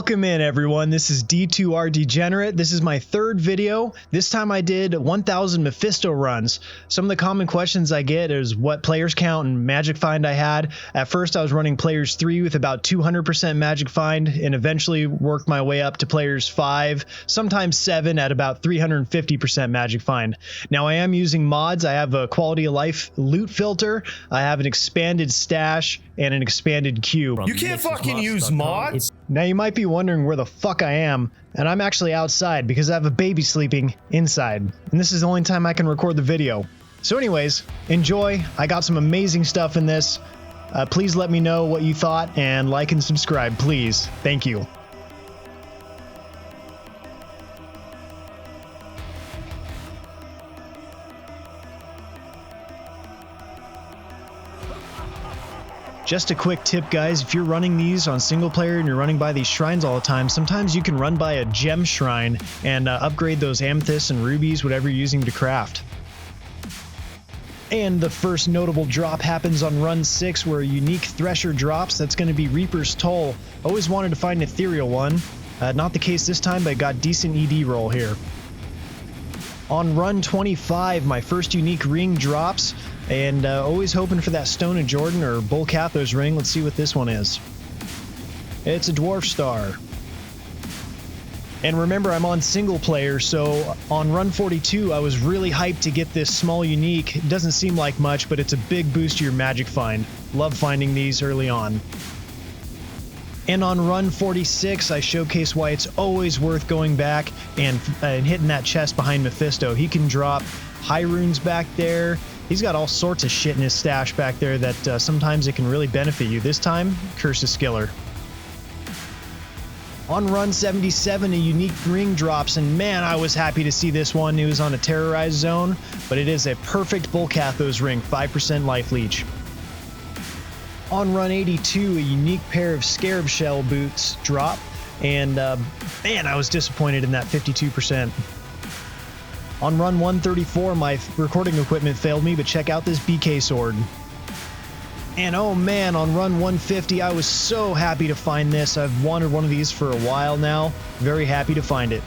Welcome in everyone, this is D2R Degenerate. This is my third video. This time I did 1000 Mephisto runs. Some of the common questions I get is what players count and magic find I had. At first I was running players 3 with about 200% magic find and eventually worked my way up to players 5, sometimes 7 at about 350% magic find. Now I am using mods. I have a quality of life loot filter, I have an expanded stash, and an expanded queue. You can't fucking use mods? Now you might be wondering where the fuck I am, and I'm actually outside because I have a baby sleeping inside, and this is the only time I can record the video. So anyways, enjoy. I got some amazing stuff in this. Please let me know what you thought and like and subscribe, please. Thank you. Just a quick tip guys, if you're running these on single player and you're running by these shrines all the time, sometimes you can run by a gem shrine and upgrade those amethysts and rubies, whatever you're using to craft. And the first notable drop happens on run 6 where a unique thresher drops. That's going to be Reaper's Toll. Always wanted to find an ethereal one. Not the case this time, but I got decent ED roll here. On run 25, my first unique ring drops, and always hoping for that Stone of Jordan or Bull Cathos ring. Let's see what this one is. It's a Dwarf Star. And remember, I'm on single player, so on run 42, I was really hyped to get this small unique. It doesn't seem like much, but it's a big boost to your magic find. Love finding these early on. And on run 46, I showcase why it's always worth going back and hitting that chest behind Mephisto. He can drop high runes back there. He's got all sorts of shit in his stash back there that sometimes it can really benefit you. This time, Curse of Skiller. On run 77, a unique ring drops, and man, I was happy to see this one. It was on a terrorized zone, but it is a perfect Bull Cathos ring, 5% life leech. On run 82, a unique pair of Scarab Shell boots drop, and man, I was disappointed in that 52%. On run 134, my recording equipment failed me, but check out this BK sword. And oh man, on run 150, I was so happy to find this. I've wanted one of these for a while now. Very happy to find it.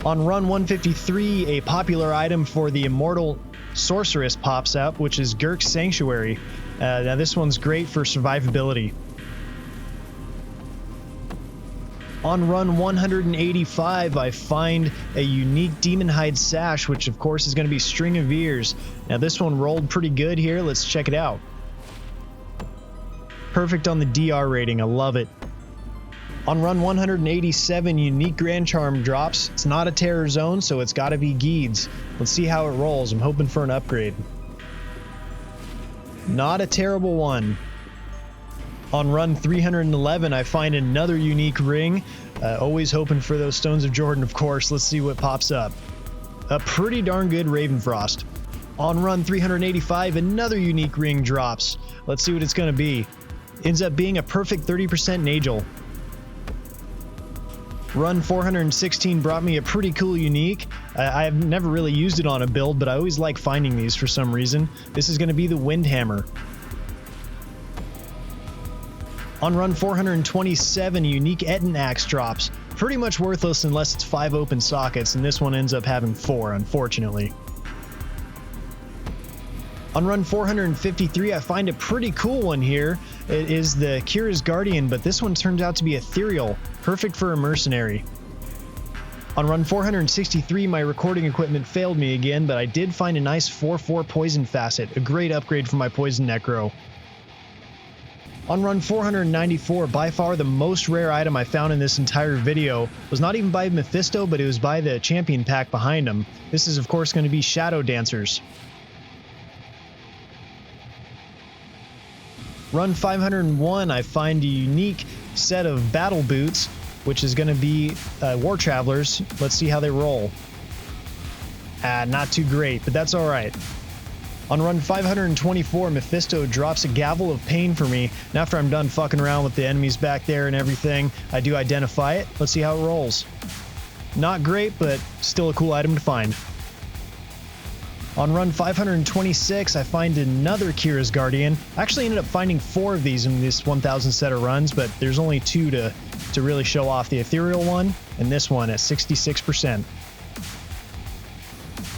On run 153, a popular item for the Immortal Sorceress pops up, which is Girk's Sanctuary. Now this one's great for survivability. On run 185, I find a unique Demon Hide sash, which of course is going to be String of Ears. Now this one rolled pretty good here. Let's check it out. Perfect on the DR rating. I love it. On run 187, unique Grand Charm drops. It's not a terror zone, so it's got to be Geeds. Let's see how it rolls. I'm hoping for an upgrade. Not a terrible one. On run 311, I find another unique ring. Always hoping for those Stones of Jordan, of course. Let's see what pops up. A pretty darn good Ravenfrost. On run 385, another unique ring drops. Let's see what it's going to be. Ends up being a perfect 30% Nagel. Run 416 brought me a pretty cool unique. I've never really used it on a build, but I always like finding these for some reason. This is going to be the Windhammer. On run 427, unique Etten Axe drops. Pretty much worthless unless it's 5 open sockets, and this one ends up having 4, unfortunately. On run 453, I find a pretty cool one here. It is the Kira's Guardian, but this one turns out to be ethereal, perfect for a mercenary. On run 463, my recording equipment failed me again, but I did find a nice 4/4 Poison Facet, a great upgrade for my Poison Necro. On run 494, by far the most rare item I found in this entire video was not even by Mephisto, but it was by the champion pack behind him. This is of course going to be Shadow Dancers. Run 501, I find a unique set of battle boots, which is going to be War Travelers. Let's see how they roll. Not too great, but that's alright. On run 524, Mephisto drops a Gavel of Pain for me, and after I'm done fucking around with the enemies back there and everything, I do identify it. Let's see how it rolls. Not great, but still a cool item to find. On run 526, I find another Kira's Guardian. I actually ended up finding 4 of these in this 1,000 set of runs, but there's only 2 to really show off: the ethereal one and this one at 66%.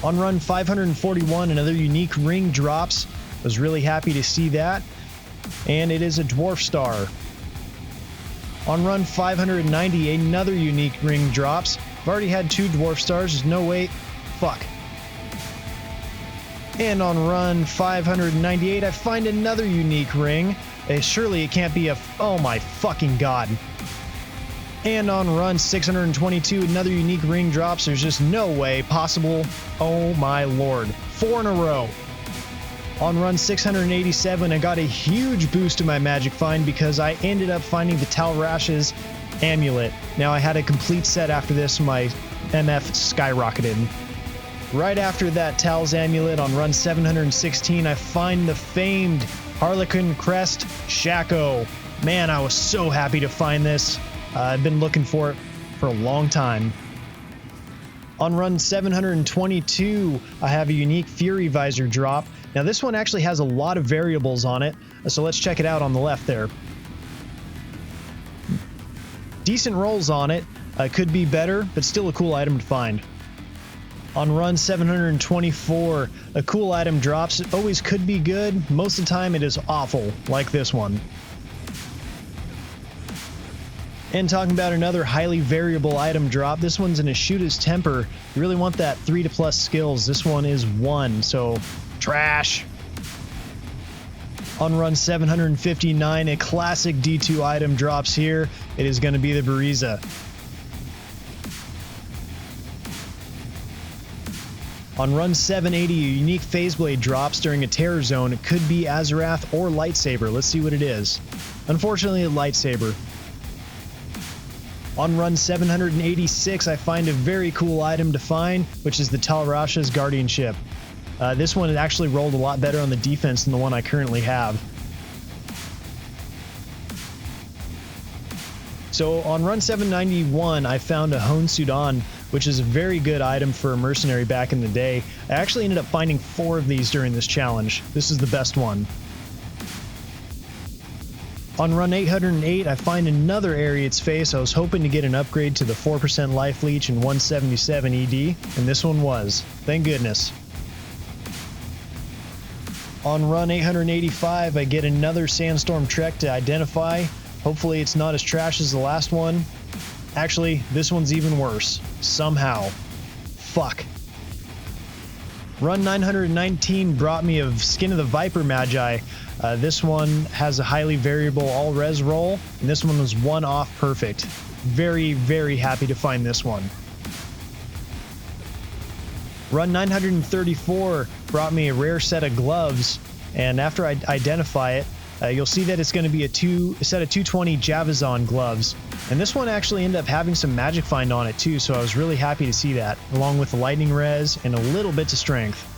On run 541, another unique ring drops. I was really happy to see that. And it is a dwarf star. On run 590, another unique ring drops. I've already had 2 dwarf stars. There's no way. Fuck. And on run 598, I find another unique ring. Surely it can't be a... Oh my fucking god. And on run 622, another unique ring drops. There's just no way possible. Oh my lord. 4 in a row. On run 687, I got a huge boost to my magic find because I ended up finding the Talrash's amulet. Now I had a complete set after this, my MF skyrocketed. Right after that Tal's amulet on run 716, I find the famed Harlequin Crest Shaco. Man, I was so happy to find this. I've been looking for it for a long time. On run 722, I have a unique Fury Visor drop. Now this one actually has a lot of variables on it, so let's check it out on the left there. Decent rolls on it, could be better, but still a cool item to find. On run 724, a cool item drops. It always could be good. Most of the time it is awful, like this one. And talking about another highly variable item drop, this one's in a Shoota's Temper. You really want that 3 to plus skills. This one is 1, so trash. On run 759, a classic D2 item drops here. It is going to be the Bariza. On run 780, a unique Phase Blade drops during a Terror Zone. It could be Azarath or Lightsaber. Let's see what it is. Unfortunately, a Lightsaber. On run 786, I find a very cool item to find, which is the Talrash's Guardianship. This one actually rolled a lot better on the defense than the one I currently have. So on run 791, I found a Hone Sudan, which is a very good item for a mercenary back in the day. I actually ended up finding 4 of these during this challenge. This is the best one. On run 808, I find another Ariat's Face. I was hoping to get an upgrade to the 4% Life Leech and 177 ED, and this one was. Thank goodness. On run 885, I get another Sandstorm Trek to identify. Hopefully it's not as trash as the last one. Actually, this one's even worse. Somehow. Fuck. Run 919 brought me a Skin of the Viper Magi. This one has a highly variable all-res roll, and this one was 1 off perfect. Very, very happy to find this one. Run 934 brought me a rare set of gloves, and after I identify it, you'll see that it's going to be a set of 220 Javazon gloves. And this one actually ended up having some magic find on it too, so I was really happy to see that, along with the lightning res and a little bit to strength.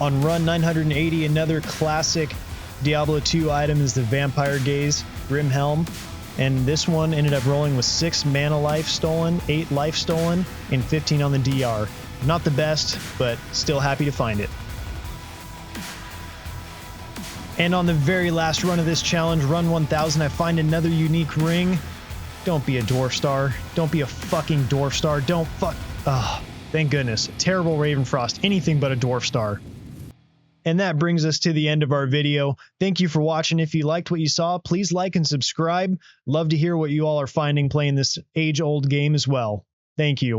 On run 980, another classic Diablo 2 item is the Vampire Gaze Grim Helm. And this one ended up rolling with 6 mana life stolen, 8 life stolen, and 15 on the DR. Not the best, but still happy to find it. And on the very last run of this challenge, run 1000, I find another unique ring. Don't be a Dwarf Star. Don't be a fucking Dwarf Star. Don't fuck... Oh, thank goodness. Terrible Ravenfrost. Anything but a Dwarf Star. And that brings us to the end of our video. Thank you for watching. If you liked what you saw, please like and subscribe. Love to hear what you all are finding playing this age-old game as well. Thank you.